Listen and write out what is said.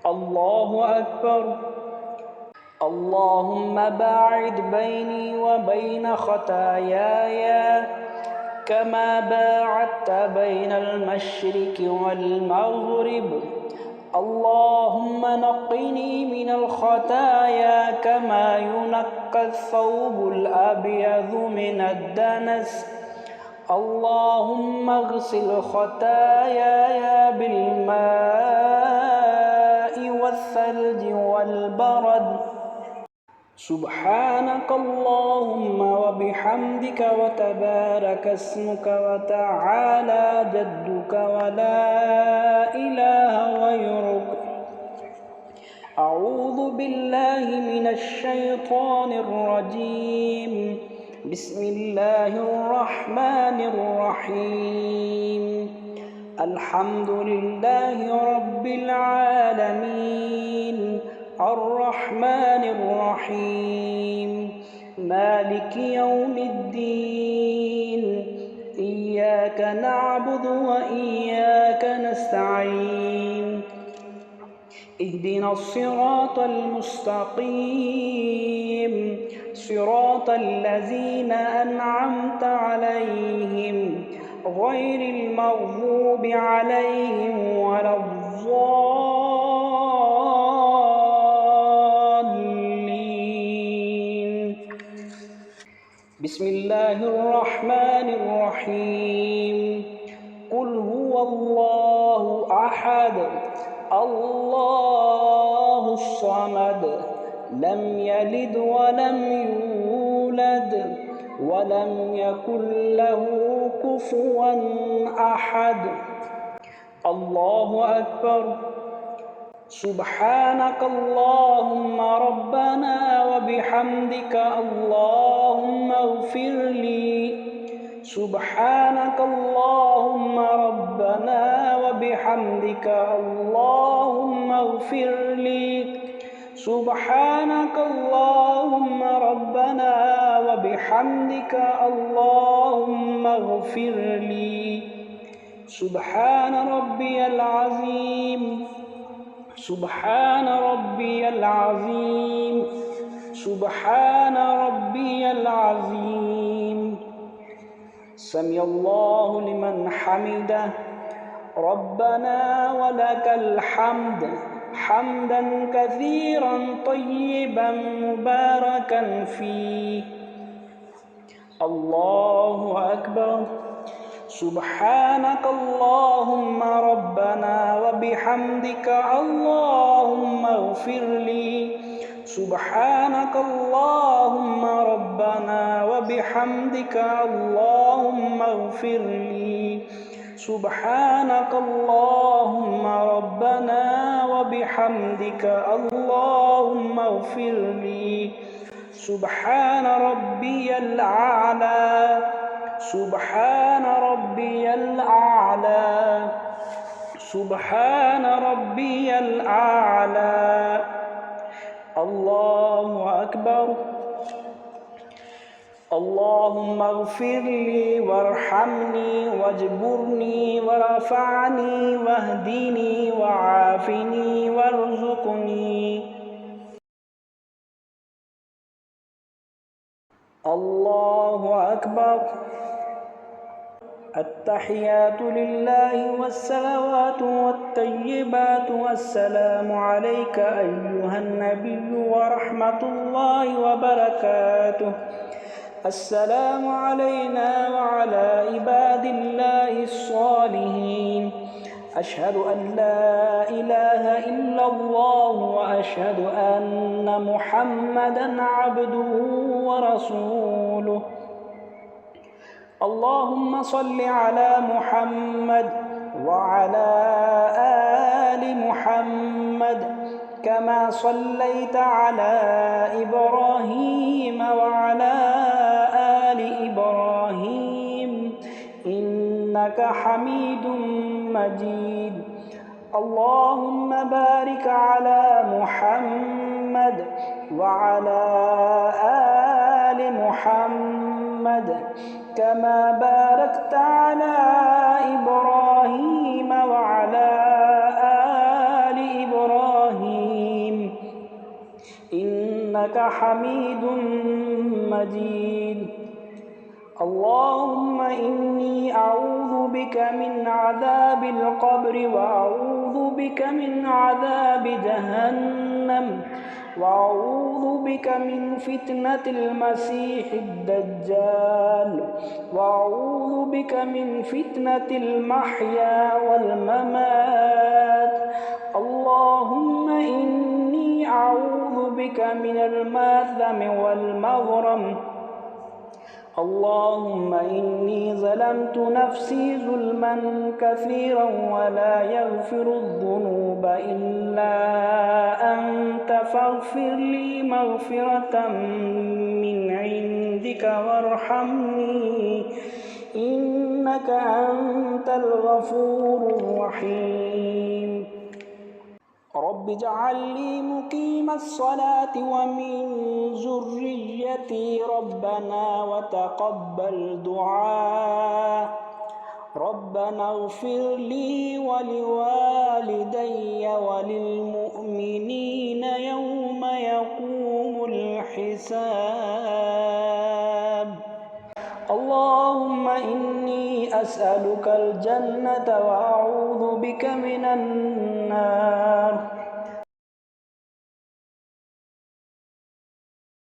الله أكبر. اللهم باعد بيني وبين خطاياي كما باعدت بين المشرق والمغرب. اللهم نقني من الخطايا كما ينقى الثوب الأبيض من الدنس. اللهم اغسل خطاياي بالماء والثلج والبرد. سبحانك اللهم وبحمدك وتبارك اسمك وتعالى جدك ولا إله غيرك. أعوذ بالله من الشيطان الرجيم. بسم الله الرحمن الرحيم. الحمد لله رب العالمين الرحمن الرحيم مالك يوم الدين. إياك نعبد وإياك نستعين. اهدنا الصراط المستقيم صراط الذين أنعمت عليهم غير المغضوب عليهم ولا الضالين. بسم الله الرحمن الرحيم. قل هو الله أحد الله الصمد لم يلد ولم يولد ولم يكن له كفوا أحد. الله أكبر. سبحانك اللهم ربنا وبحمدك اللهم اغفر لي. سبحانك اللهم ربنا وبحمدك اللهم اغفر لي. سبحانك اللهم ربنا وبحمدك اللهم اغفر لي. سبحان ربي العظيم. سبحان ربي العظيم. سبحان ربي العظيم. سمع الله لمن حمده. ربنا ولك الحمد حمدا كثيرا طيبا مباركا فيه. الله أكبر. سبحانك اللهم ربنا وبحمدك اللهم اغفر لي. سبحانك اللهم ربنا وبحمدك اللهم اغفر لي. سبحانك اللهم ربنا وبحمدك اللهم اغفر لي. سبحان ربي الأعلى. سبحان ربي الأعلى. سبحان ربي الأعلى. الله أكبر. اللهم اغفر لي وارحمني واجبرني ورفعني واهدني وعافني وارزقني. الله أكبر. التحيات لله والصلوات والطيبات. السلام عليك أيها النبي ورحمة الله وبركاته. السلام علينا وعلى عباد الله الصالحين. أشهد أن لا إله إلا الله وأشهد أن محمدا عبده ورسوله. اللهم صل على محمد وعلى آل محمد كما صليت على إبراهيم وعلى آل إبراهيم إنك حميد مجيد. اللهم بارك على محمد وعلى آل محمد كما باركت على إبراهيم وعلى آل إبراهيم إنك حميد مجيد. اللهم إني أعوذ بك من عذاب القبر وأعوذ بك من عذاب جهنم وأعوذ بك من فتنة المسيح الدجال وأعوذ بك من فتنة المحيا والممات. اللهم إني أعوذ بك من الماثم والمغرم. اللهم إني ظلمت نفسي ظلما كثيرا ولا يغفر الذنوب إلا أنت فاغفر لي مغفرة من عندك وارحمني إنك أنت الغفور الرحيم. رب اجعل لي مقيم الصلاة ومن ذريتي ربنا وتقبل دعاء. ربنا اغفر لي ولوالدي وللمؤمنين يوم يقوم الحساب. اللهم إني أسألك الجنة وأعوذ بك من النار.